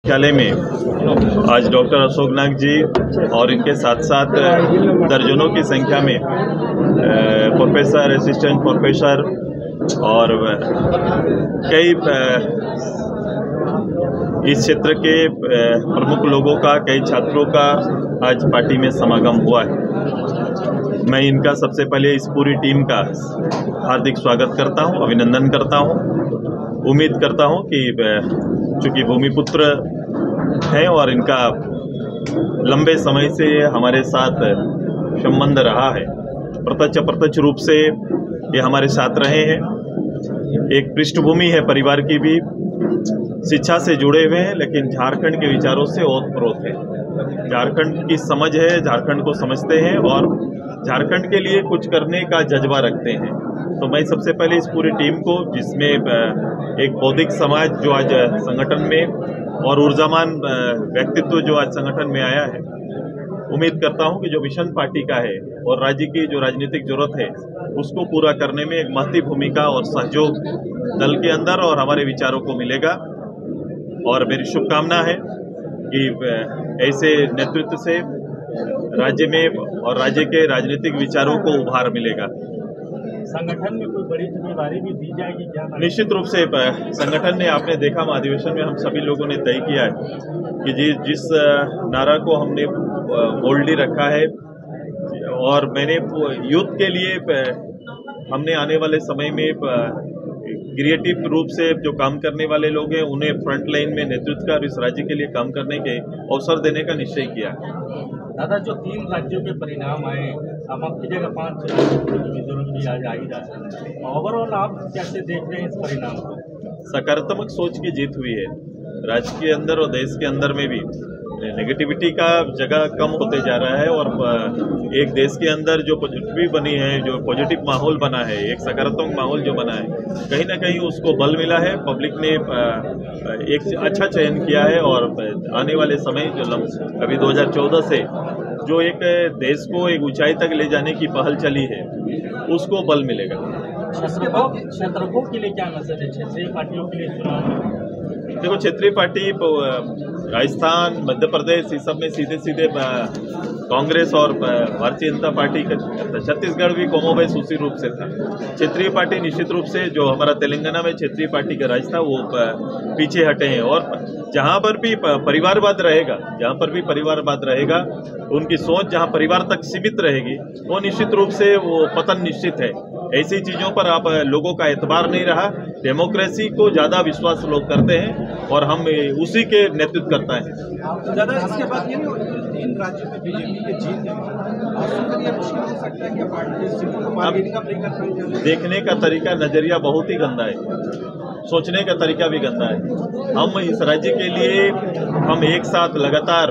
मुख्यालय में आज डॉक्टर अशोक नाग जी और इनके साथ साथ दर्जनों की संख्या में प्रोफेसर, असिस्टेंट प्रोफेसर और कई इस क्षेत्र के प्रमुख लोगों का, कई छात्रों का आज पार्टी में समागम हुआ है। मैं इनका सबसे पहले इस पूरी टीम का हार्दिक स्वागत करता हूं, अभिनंदन करता हूं। उम्मीद करता हूं कि चूँकि भूमिपुत्र हैं और इनका लंबे समय से हमारे साथ संबंध रहा है, प्रत्यक्ष अप्रत्यक्ष रूप से ये हमारे साथ रहे हैं। एक पृष्ठभूमि है परिवार की भी, शिक्षा से जुड़े हुए हैं, लेकिन झारखंड के विचारों से ओतप्रोत है। झारखंड की समझ है, झारखंड को समझते हैं और झारखंड के लिए कुछ करने का जज्बा रखते हैं। तो मैं सबसे पहले इस पूरी टीम को, जिसमें एक बौद्धिक समाज जो आज संगठन में और ऊर्जावान व्यक्तित्व जो आज संगठन में आया है, उम्मीद करता हूं कि जो मिशन पार्टी का है और राज्य की जो राजनीतिक जरूरत है उसको पूरा करने में एक महती भूमिका और सहयोग दल के अंदर और हमारे विचारों को मिलेगा। और मेरी शुभकामना है कि ऐसे नेतृत्व से राज्य में और राज्य के राजनीतिक विचारों को उभार मिलेगा। संगठन में कोई बड़ी जिम्मेदारी भी दी जाएगी क्या? निश्चित रूप से संगठन ने, आपने देखा अधिवेशन में हम सभी लोगों ने तय किया है कि जिस नारा को हमने बोल्डली रखा है और मैंने यूथ के लिए हमने आने वाले समय में क्रिएटिव रूप से जो काम करने वाले लोग हैं उन्हें फ्रंट लाइन में नेतृत्व का, इस राज्य के लिए काम करने के अवसर देने का निश्चय किया। दादा, जो 3 राज्यों के परिणाम आए, अब आपकी जगह 5 जरूर भी आज आ ही जाता है। ओवरऑल आप कैसे देख रहे हैं इस परिणाम को? सकारात्मक सोच की जीत हुई है। राज्य के अंदर और देश के अंदर में भी नेगेटिविटी का जगह कम होते जा रहा है और एक देश के अंदर जो पॉजिटिव बनी है, जो पॉजिटिव माहौल बना है, एक सकारात्मक माहौल जो बना है, कहीं ना कहीं उसको बल मिला है। पब्लिक ने एक अच्छा चयन किया है और आने वाले समय जो अभी 2014 से जो एक देश को एक ऊंचाई तक ले जाने की पहल चली है, उसको बल मिलेगा। इसके बाद क्षेत्रों के लिए क्या मैसेज है, क्षेत्रीय पार्टियों के लिए चुनाव? देखो, क्षेत्रीय पार्टी राजस्थान, मध्य प्रदेश, इस सब में सीधे सीधे कांग्रेस और भारतीय जनता पार्टी का, छत्तीसगढ़ भी कमोबेश उसी रूप से था। क्षेत्रीय पार्टी निश्चित रूप से जो हमारा तेलंगाना में क्षेत्रीय पार्टी का राज था वो पीछे हटे हैं और जहां पर भी परिवारवाद रहेगा, जहां पर भी परिवारवाद रहेगा, उनकी सोच जहां परिवार तक सीमित रहेगी, वो निश्चित रूप से वो पतन निश्चित है। ऐसी चीजों पर आप लोगों का एतबार नहीं रहा। डेमोक्रेसी को ज्यादा विश्वास लोग करते हैं और हम उसी के नेतृत्व करता है। ज्यादा इसके बाद ये इन राज्यों में बीजेपी की जीत है, मुश्किल हो सकता है कि पार्टी देखने का तरीका, नजरिया बहुत ही गंदा है, सोचने का तरीका भी गंदा है। हम इस राज्य के लिए हम एक साथ लगातार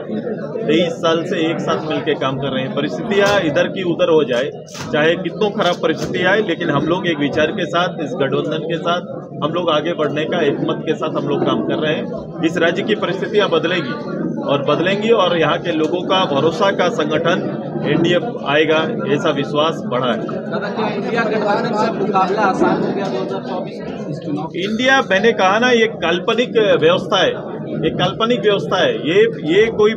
23 साल से एक साथ मिलकर काम कर रहे हैं। परिस्थितियां इधर की उधर हो जाए, चाहे कितनों खराब परिस्थिति आए, लेकिन हम लोग एक विचार के साथ, इस गठबंधन के साथ हम लोग आगे बढ़ने का एक मत के साथ हम लोग काम कर रहे हैं। इस राज्य की परिस्थितियां बदलेंगी और यहाँ के लोगों का भरोसा का संगठन एनडीए आएगा, ऐसा विश्वास बढ़ा है। इंडिया गठबंधन से मुकाबला आसान हो गया 2024 चुनाव? इंडिया, मैंने कहा ना, ये काल्पनिक व्यवस्था है, एक काल्पनिक व्यवस्था है। ये कोई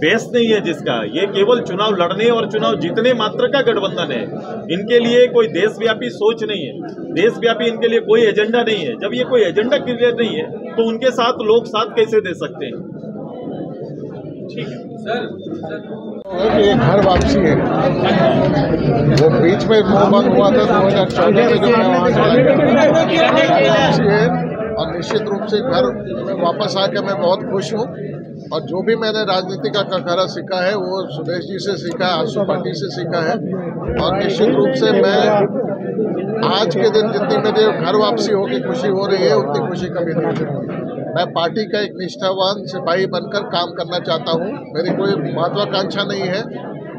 बेस नहीं है जिसका, ये केवल चुनाव लड़ने और चुनाव जीतने मात्र का गठबंधन है। इनके लिए कोई देशव्यापी सोच नहीं है, देशव्यापी इनके लिए कोई एजेंडा नहीं है। जब ये कोई एजेंडा क्लियर नहीं है तो उनके साथ लोग साथ कैसे दे सकते हैं? ठीक है सर, ये घर वापसी है। वो बीच में बंद हुआ था 2014 में, जो मैं वहाँ घर वापसी है और निश्चित रूप से घर में वापस आकर मैं बहुत खुश हूँ। और जो भी मैंने राजनीति का ककारा सीखा है वो सुदेश जी से सीखा है, आसू पार्टी से सीखा है। और निश्चित रूप से मैं आज के दिन जितनी मेरे घर वापसी होगी खुशी हो रही है, उतनी खुशी कभी नहीं होगी। मैं पार्टी का एक निष्ठावान सिपाही बनकर काम करना चाहता हूं। मेरी कोई महत्वाकांक्षा नहीं है।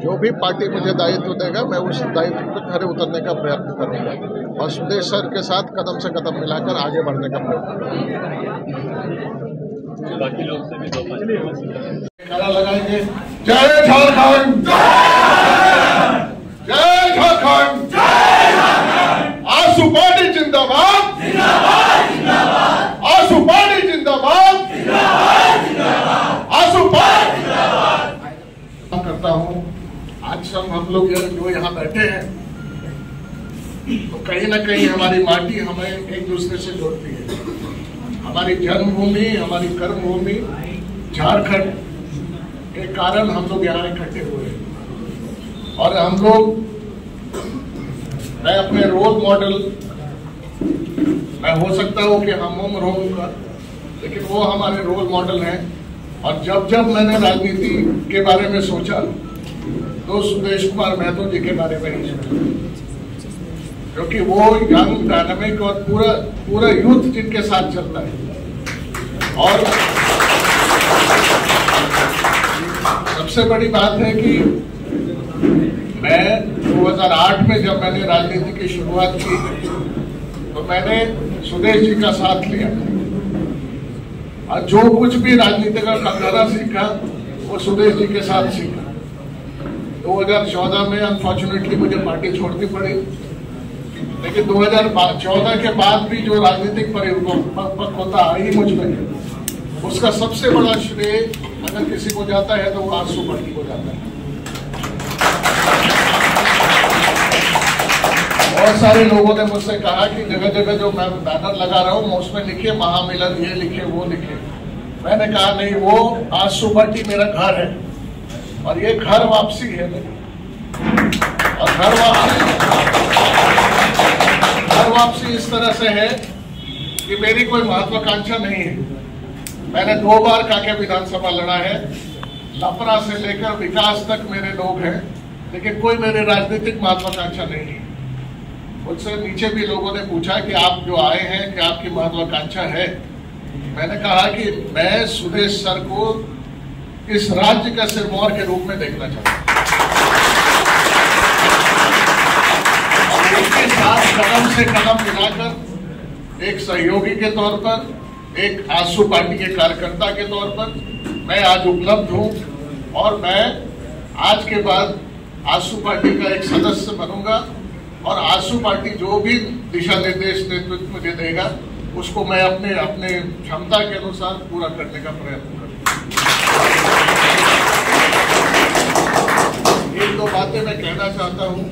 जो भी पार्टी मुझे दायित्व देगा मैं उस दायित्व पर खरे उतरने का प्रयत्न करूंगा और सुदेश सर के साथ कदम से कदम मिलाकर आगे बढ़ने का प्रयत्न करूंगा। बाकी लोग से भी नारा लगाएंगे, जय झारखंड, जय झारखंड, आसू पार्टी जिंदाबाद, आसू पार्टी जिंदाबाद। सब हम लोग जो यहाँ बैठे हैं, तो कहीं ना कहीं हमारी माटी हमें एक दूसरे से जोड़ती है। हमारी जन्मभूमि, हमारी कर्मभूमि झारखंड के कारण हम लोग यहाँ इकट्ठे हुए हैं। और हम लोग, मैं अपने रोल मॉडल, मैं हो सकता हूँ कि हम उम्र होऊंगा, लेकिन वो हमारे रोल मॉडल हैं। और जब जब मैंने राजनीति के बारे में सोचा तो सुदेश कुमार महतो जी के बारे में ही सोचा, क्योंकि वो यंग, डायनामिक और पूरा यूथ जिनके साथ चलता है। और सबसे बड़ी बात है कि मैं 2008 में जब मैंने राजनीति की शुरुआत की तो मैंने सुदेश जी का साथ लिया, और जो कुछ भी राजनीति का करना सीखा वो सुदेश जी के साथ सीखा। 2014 में अनफॉर्चुनेटली मुझे पार्टी छोड़नी पड़ी, लेकिन 2014 के बाद भी जो राजनीतिक परिपक्वता आई मुझ में, उसका सबसे बड़ा श्रेय अगर किसी को जाता है तो वो आसू पार्टी को जाता है। बहुत सारे लोगों ने मुझसे कहा कि जगह जगह जो मैं बैनर लगा रहा हूँ उसमें लिखिए महामिलन, ये लिखे वो लिखे। मैंने कहा नहीं, वो आसू पार्टी मेरा घर है और ये घर वापसी है मेरी। और घर वापसी इस तरह से है कि मेरी कोई महत्वाकांक्षा नहीं है। मैंने 2 बार कांकेर विधानसभा लड़ा है, लपरा से लेकर विकास तक मेरे लोग हैं, लेकिन कोई मेरी राजनीतिक महत्वाकांक्षा नहीं है। मुझसे नीचे भी लोगों ने पूछा कि आप जो आए हैं कि आपकी महत्वाकांक्षा है। मैंने कहा कि मैं सुदेश सर को इस राज्य का सिरमौर के रूप में देखना चाहता हूं, और उनके साथ कदम से कदम मिलाकर एक सहयोगी के तौर पर, एक आसू पार्टी के कार्यकर्ता के तौर पर मैं आज उपलब्ध हूं। और मैं आज के बाद आसू पार्टी का एक सदस्य बनूंगा, और आसू पार्टी जो भी दिशा निर्देश नेतृत्व मुझे देगा उसको मैं अपने क्षमता के अनुसार पूरा करने का प्रयत्न करूंगा। 1-2 बातें मैं कहना चाहता हूं।